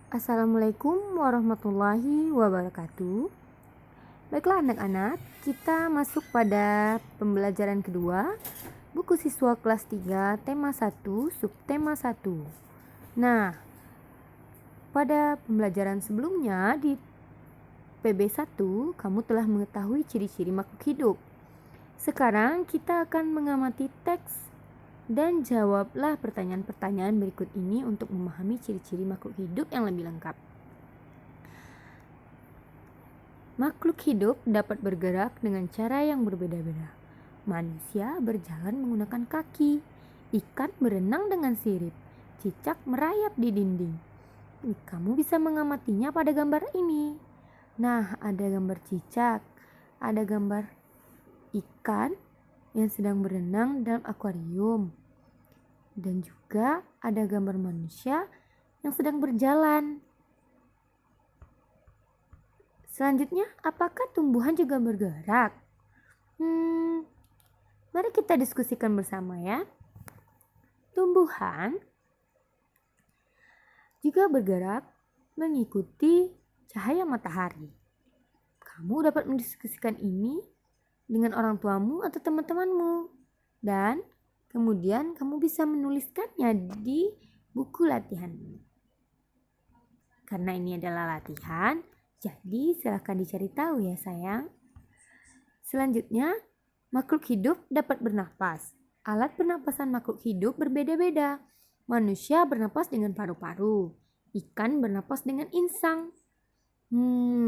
Assalamualaikum warahmatullahi wabarakatuh. Baiklah anak-anak, kita masuk pada pembelajaran kedua, buku siswa kelas 3, tema 1, subtema 1. Nah, pada pembelajaran sebelumnya di PB1, kamu telah mengetahui ciri-ciri makhluk hidup. Sekarang kita akan mengamati teks dan jawablah pertanyaan-pertanyaan berikut ini untuk memahami ciri-ciri makhluk hidup yang lebih lengkap. Makhluk hidup dapat bergerak dengan cara yang berbeda-beda. Manusia berjalan menggunakan kaki, ikan berenang dengan sirip, cicak merayap di dinding. Kamu bisa mengamatinya pada gambar ini. Nah, ada gambar cicak, ada gambar ikan yang sedang berenang dalam akuarium. Dan juga ada gambar manusia yang sedang berjalan. Selanjutnya, apakah tumbuhan juga bergerak? Mari kita diskusikan bersama ya. Tumbuhan juga bergerak mengikuti cahaya matahari. Kamu dapat mendiskusikan ini dengan orang tuamu atau teman-temanmu. Dan kemudian kamu bisa menuliskannya di buku latihanmu. Karena ini adalah latihan, jadi silahkan dicari tahu ya sayang. Selanjutnya, makhluk hidup dapat bernapas. Alat pernapasan makhluk hidup berbeda-beda. Manusia bernapas dengan paru-paru. Ikan bernapas dengan insang.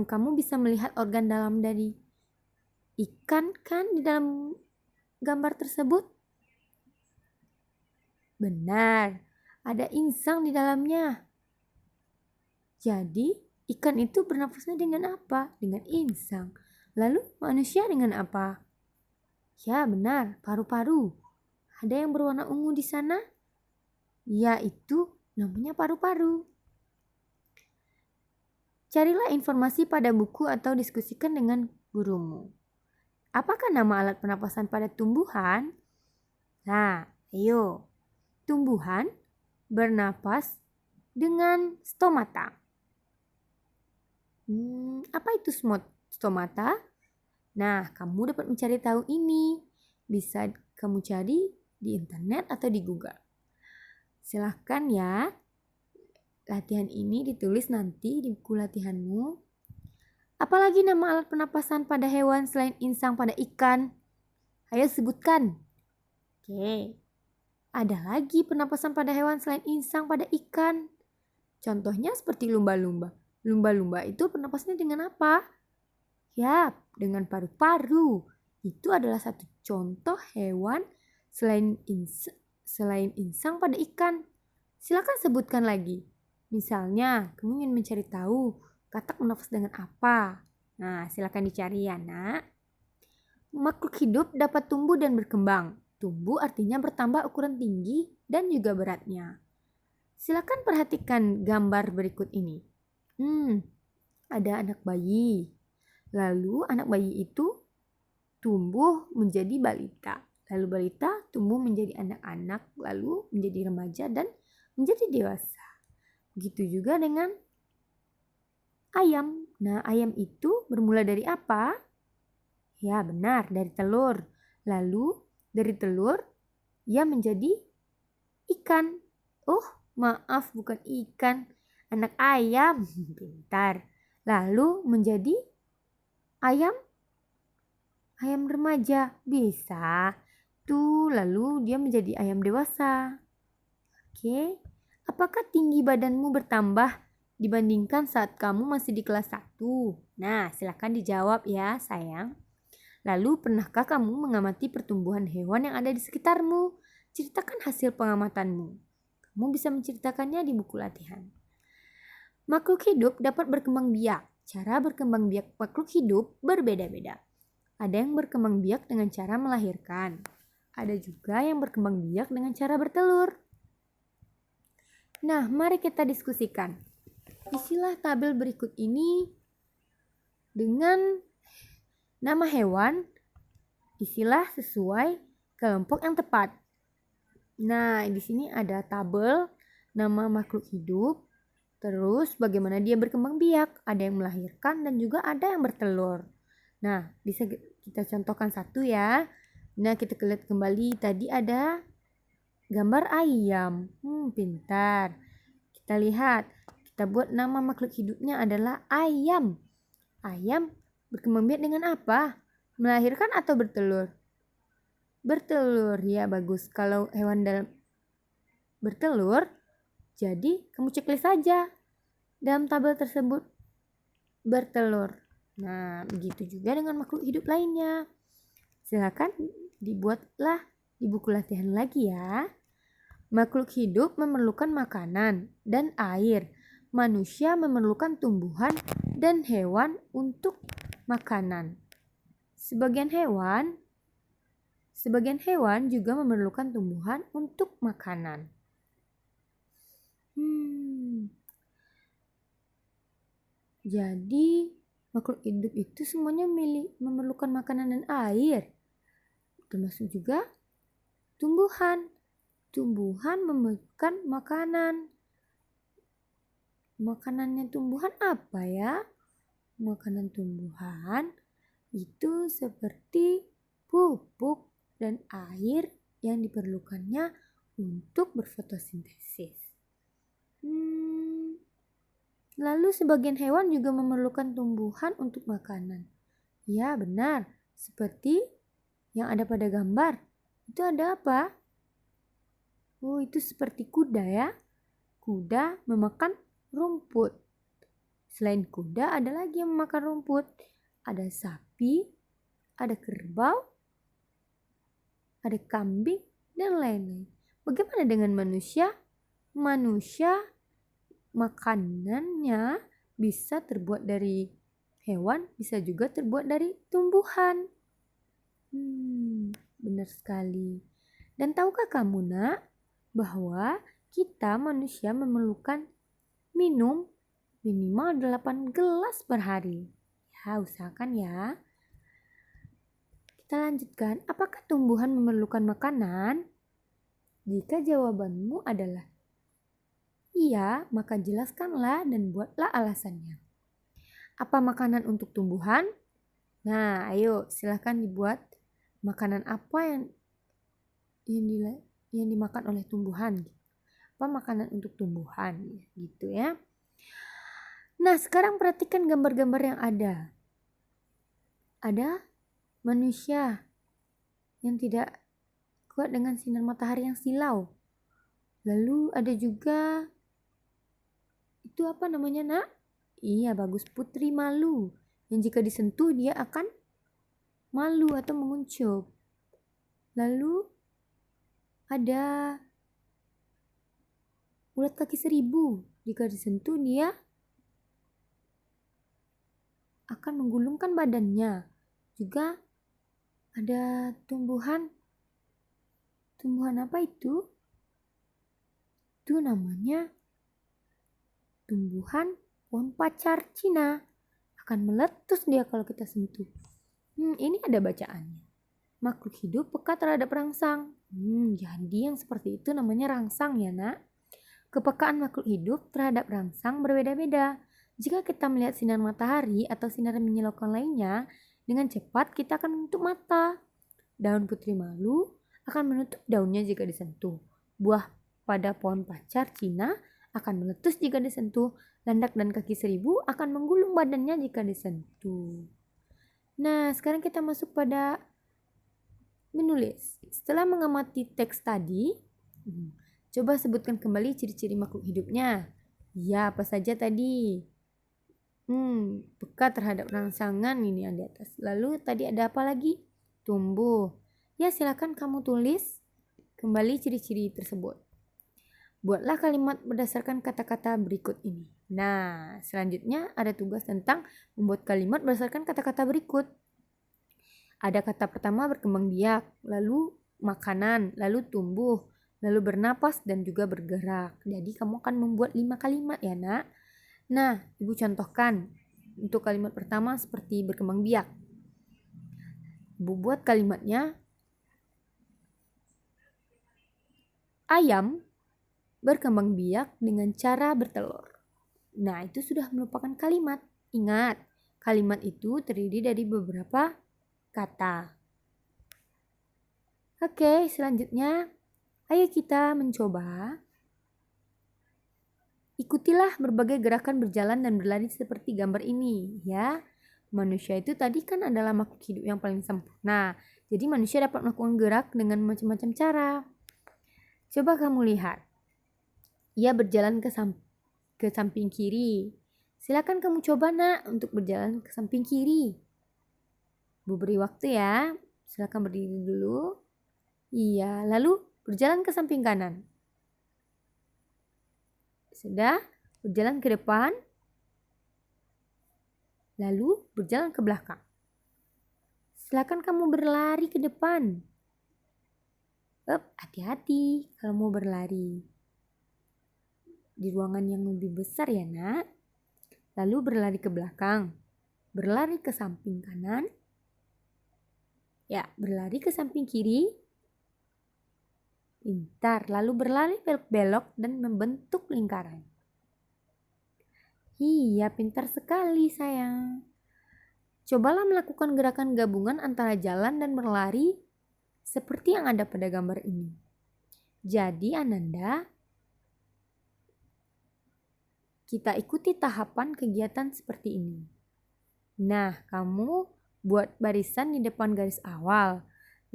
Kamu bisa melihat organ dalam dari ikan kan di dalam gambar tersebut? Benar, ada insang di dalamnya. Jadi, ikan itu bernapasnya dengan apa? Dengan insang. Lalu manusia dengan apa? Ya benar, paru-paru. Ada yang berwarna ungu di sana? Ya, itu namanya paru-paru. Carilah informasi pada buku atau diskusikan dengan gurumu. Apakah nama alat pernapasan pada tumbuhan? Nah, ayo. Tumbuhan bernapas dengan stomata. Apa itu stomata? Nah, kamu dapat mencari tahu ini. Bisa kamu cari di internet atau di Google. Silahkan ya. Latihan ini ditulis nanti di buku latihanmu. Apalagi nama alat pernapasan pada hewan selain insang pada ikan? Ayo sebutkan. Oke. Ada lagi pernapasan pada hewan selain insang pada ikan. Contohnya seperti lumba-lumba. Lumba-lumba itu pernapasnya dengan apa? Ya, dengan paru-paru. Itu adalah satu contoh hewan selain insang pada ikan. Silakan sebutkan lagi. Misalnya, kamu ingin mencari tahu katak bernafas dengan apa? Nah, silakan dicari ya, nak. Makhluk hidup dapat tumbuh dan berkembang. Tumbuh artinya bertambah ukuran tinggi dan juga beratnya. Silakan perhatikan gambar berikut ini. Ada anak bayi. Lalu anak bayi itu tumbuh menjadi balita. Lalu balita tumbuh menjadi anak-anak, lalu menjadi remaja dan menjadi dewasa. Begitu juga dengan ayam. Nah, ayam itu bermula dari apa? Ya, benar, dari telur. Lalu dari telur ia menjadi ikan. Oh, maaf, bukan ikan. Anak ayam. Pintar. Lalu menjadi ayam remaja. Bisa. Tuh, lalu dia menjadi ayam dewasa. Oke. Apakah tinggi badanmu bertambah dibandingkan saat kamu masih di kelas 1? Nah, silakan dijawab ya, sayang. Lalu, pernahkah kamu mengamati pertumbuhan hewan yang ada di sekitarmu? Ceritakan hasil pengamatanmu. Kamu bisa menceritakannya di buku latihan. Makhluk hidup dapat berkembang biak. Cara berkembang biak makhluk hidup berbeda-beda. Ada yang berkembang biak dengan cara melahirkan. Ada juga yang berkembang biak dengan cara bertelur. Nah, mari kita diskusikan. Isilah tabel berikut ini dengan nama hewan. Isilah sesuai kelompok yang tepat. Nah, di sini ada tabel nama makhluk hidup Terus bagaimana dia berkembang biak? Ada yang melahirkan dan juga ada yang bertelur. Nah, bisa kita contohkan satu ya. Nah, kita lihat kembali. Tadi ada gambar ayam. Pintar. Kita lihat. Kita buat nama makhluk hidupnya adalah ayam. Ayam berkembang biak dengan apa? Melahirkan atau bertelur? Bertelur. Ya, bagus. Kalau hewan dalam bertelur, jadi kamu ceklis saja dalam tabel tersebut bertelur. Nah, begitu juga dengan makhluk hidup lainnya. Silakan dibuatlah di buku latihan lagi ya. Makhluk hidup memerlukan makanan dan air. Manusia memerlukan tumbuhan dan hewan untuk makanan. Sebagian hewan juga memerlukan tumbuhan untuk makanan. Jadi makhluk hidup itu semuanya memerlukan makanan dan air. Termasuk juga tumbuhan. Tumbuhan memerlukan makanan. Makanannya tumbuhan apa ya? Makanan tumbuhan itu seperti pupuk dan air yang diperlukannya untuk berfotosintesis. Lalu sebagian hewan juga memerlukan tumbuhan untuk makanan. Ya, benar. Seperti yang ada pada gambar. Itu ada apa? Oh, itu seperti kuda ya. Kuda memakan rumput. Selain kuda, ada lagi yang memakan rumput. Ada sapi, ada kerbau, ada kambing, dan lain-lain. Bagaimana dengan manusia? Manusia makanannya bisa terbuat dari hewan, bisa juga terbuat dari tumbuhan. Benar sekali. Dan tahukah kamu, Nak, bahwa kita manusia memerlukan minum minimal 8 gelas per hari. Ya, usahakan ya. Kita lanjutkan. Apakah tumbuhan memerlukan makanan? Jika jawabanmu adalah iya, maka jelaskanlah dan buatlah alasannya. Apa makanan untuk tumbuhan? Nah, ayo silahkan dibuat makanan apa yang dimakan oleh tumbuhan. Apa makanan untuk tumbuhan gitu ya. Nah, sekarang perhatikan gambar-gambar yang ada. Ada manusia yang tidak kuat dengan sinar matahari yang silau. Lalu ada juga itu apa namanya, Nak? Iya, bagus, putri malu. Yang jika disentuh dia akan malu atau menguncup. Lalu ada ulat kaki 1000. Jika disentuh dia akan menggulungkan badannya. Juga ada tumbuhan apa itu? Itu namanya tumbuhan pohon pacar Cina. Akan meletus dia kalau kita sentuh. Ini ada bacaannya. Makhluk hidup peka terhadap rangsang. Jadi yang seperti itu namanya rangsang ya, Nak. Kepekaan makhluk hidup terhadap rangsang berbeda-beda. Jika kita melihat sinar matahari atau sinar menyilaukan lainnya, dengan cepat kita akan menutup mata. Daun putri malu akan menutup daunnya jika disentuh. Buah pada pohon pacar Cina akan meletus jika disentuh. Landak dan kaki 1000 akan menggulung badannya jika disentuh. Nah, sekarang kita masuk pada menulis. Setelah mengamati teks tadi, coba sebutkan kembali ciri-ciri makhluk hidupnya. Ya, apa saja tadi? Peka terhadap rangsangan ini yang di atas. Lalu tadi ada apa lagi? Tumbuh. Ya, silakan kamu tulis kembali ciri-ciri tersebut. Buatlah kalimat berdasarkan kata-kata berikut ini. Nah, selanjutnya ada tugas tentang membuat kalimat berdasarkan kata-kata berikut. Ada kata pertama berkembang biak, lalu makanan, lalu tumbuh, lalu bernapas dan juga bergerak. Jadi kamu akan membuat 5 kalimat ya, Nak. Nah, Ibu contohkan untuk kalimat pertama seperti berkembang biak. Ibu buat kalimatnya. Ayam berkembang biak dengan cara bertelur. Nah, itu sudah merupakan kalimat. Ingat, kalimat itu terdiri dari beberapa kata. Oke, selanjutnya ayo kita mencoba. Ikutilah berbagai gerakan berjalan dan berlari seperti gambar ini ya. Manusia itu tadi kan adalah makhluk hidup yang paling sempurna. Jadi manusia dapat melakukan gerak dengan macam-macam cara. Coba kamu lihat. Ia berjalan ke samping kiri. Silakan kamu coba nak untuk berjalan ke samping kiri. Bu beri waktu ya. Silakan berdiri dulu. Iya, lalu berjalan ke samping kanan. Sudah, berjalan ke depan. Lalu berjalan ke belakang. Silakan kamu berlari ke depan. Hati-hati kalau mau berlari. Di ruangan yang lebih besar ya nak. Lalu berlari ke belakang. Berlari ke samping kanan. Ya, berlari ke samping kiri. Pintar, lalu berlari belok-belok dan membentuk lingkaran. Iya, pintar sekali sayang. Cobalah melakukan gerakan gabungan antara jalan dan berlari seperti yang ada pada gambar ini. Jadi Ananda, kita ikuti tahapan kegiatan seperti ini. Nah, kamu buat barisan di depan garis awal.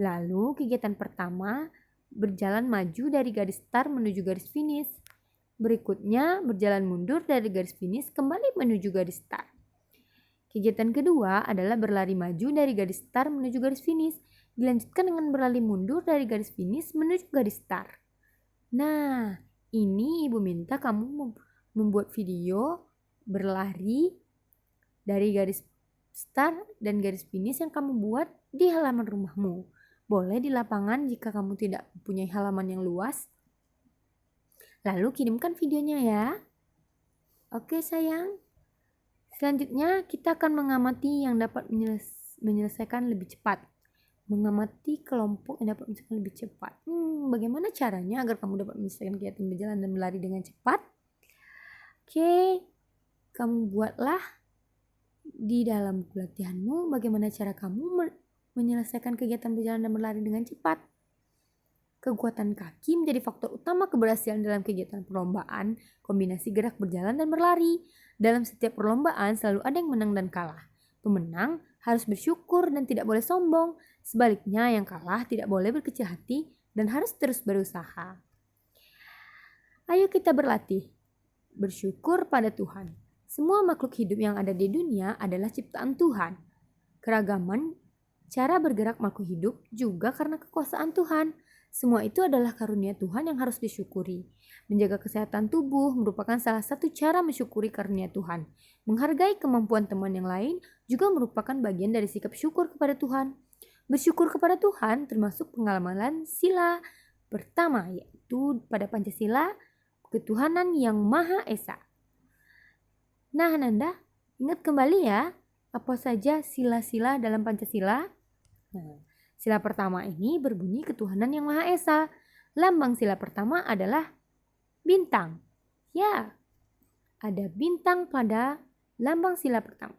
Lalu kegiatan pertama, berjalan maju dari garis start menuju garis finish. Berikutnya, berjalan mundur dari garis finish kembali menuju garis start. Kegiatan kedua adalah berlari maju dari garis start menuju garis finish. Dilanjutkan dengan berlari mundur dari garis finish menuju garis start. Nah, ini Ibu minta kamu membuat video berlari dari garis start dan garis finish yang kamu buat di halaman rumahmu. Boleh di lapangan jika kamu tidak mempunyai halaman yang luas. Lalu kirimkan videonya ya. Oke sayang. Selanjutnya kita akan mengamati yang dapat menyelesaikan lebih cepat. Mengamati kelompok yang dapat menyelesaikan lebih cepat. Bagaimana caranya agar kamu dapat menyelesaikan kegiatan berjalan dan berlari dengan cepat? Oke, kamu buatlah di dalam buku latihanmu bagaimana cara kamu menyelesaikan kegiatan berjalan dan berlari dengan cepat. Kekuatan kaki menjadi faktor utama keberhasilan dalam kegiatan perlombaan, kombinasi gerak berjalan dan berlari. Dalam setiap perlombaan selalu ada yang menang dan kalah. Pemenang harus bersyukur dan tidak boleh sombong. Sebaliknya yang kalah tidak boleh berkecil hati dan harus terus berusaha. Ayo kita berlatih. Bersyukur pada Tuhan. Semua makhluk hidup yang ada di dunia adalah ciptaan Tuhan. Keragaman cara bergerak makhluk hidup juga karena kekuasaan Tuhan. Semua itu adalah karunia Tuhan yang harus disyukuri. Menjaga kesehatan tubuh merupakan salah satu cara mensyukuri karunia Tuhan. Menghargai kemampuan teman yang lain juga merupakan bagian dari sikap syukur kepada Tuhan. Bersyukur kepada Tuhan termasuk pengamalan sila pertama, yaitu pada Pancasila, ketuhanan yang Maha Esa. Nah Ananda, ingat kembali ya, apa saja sila-sila dalam Pancasila? Nah, sila pertama ini berbunyi ketuhanan yang Maha Esa. Lambang sila pertama adalah bintang. Ya, ada bintang pada lambang sila pertama.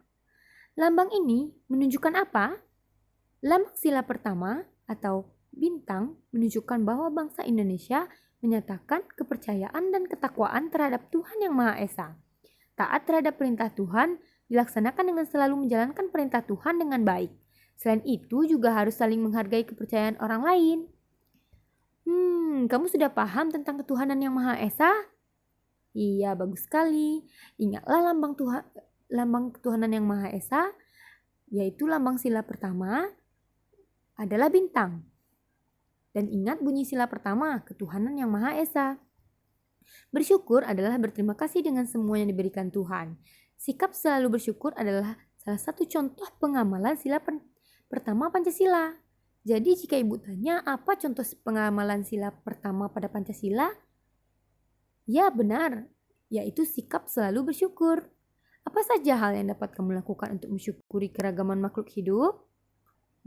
Lambang ini menunjukkan apa? Lambang sila pertama atau bintang menunjukkan bahwa bangsa Indonesia menyatakan kepercayaan dan ketakwaan terhadap Tuhan yang Maha Esa. Taat terhadap perintah Tuhan dilaksanakan dengan selalu menjalankan perintah Tuhan dengan baik. Selain itu juga harus saling menghargai kepercayaan orang lain. Kamu sudah paham tentang ketuhanan yang Maha Esa? Iya, bagus sekali. Ingatlah lambang ketuhanan yang Maha Esa, yaitu lambang sila pertama adalah bintang. Dan ingat bunyi sila pertama, ketuhanan yang Maha Esa. Bersyukur adalah berterima kasih dengan semua yang diberikan Tuhan. Sikap selalu bersyukur adalah salah satu contoh pengamalan sila pertama Pancasila. Jadi jika ibu tanya apa contoh pengamalan sila pertama pada Pancasila? Ya benar, yaitu sikap selalu bersyukur. Apa saja hal yang dapat kamu lakukan untuk mensyukuri keragaman makhluk hidup?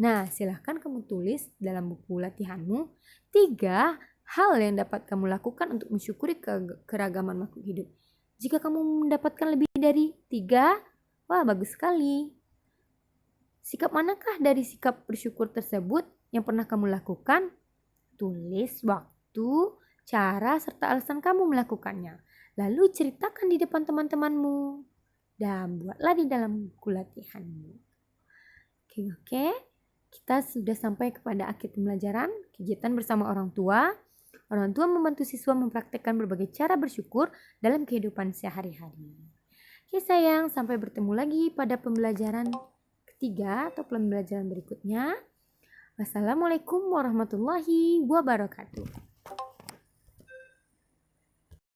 Nah, silahkan kamu tulis dalam buku latihanmu 3 hal yang dapat kamu lakukan untuk mensyukuri keragaman makhluk hidup. Jika kamu mendapatkan lebih dari 3, wah bagus sekali. Sikap manakah dari sikap bersyukur tersebut yang pernah kamu lakukan? Tulis waktu, cara, serta alasan kamu melakukannya. Lalu ceritakan di depan teman-temanmu. Dan buatlah di dalam buku latihanmu. Oke. Kita sudah sampai kepada akhir pembelajaran. Kegiatan bersama orang tua. Orang tua membantu siswa mempraktekkan berbagai cara bersyukur dalam kehidupan sehari-hari. Oke sayang, sampai bertemu lagi pada pembelajaran ketiga atau pembelajaran berikutnya. Wassalamualaikum warahmatullahi wabarakatuh.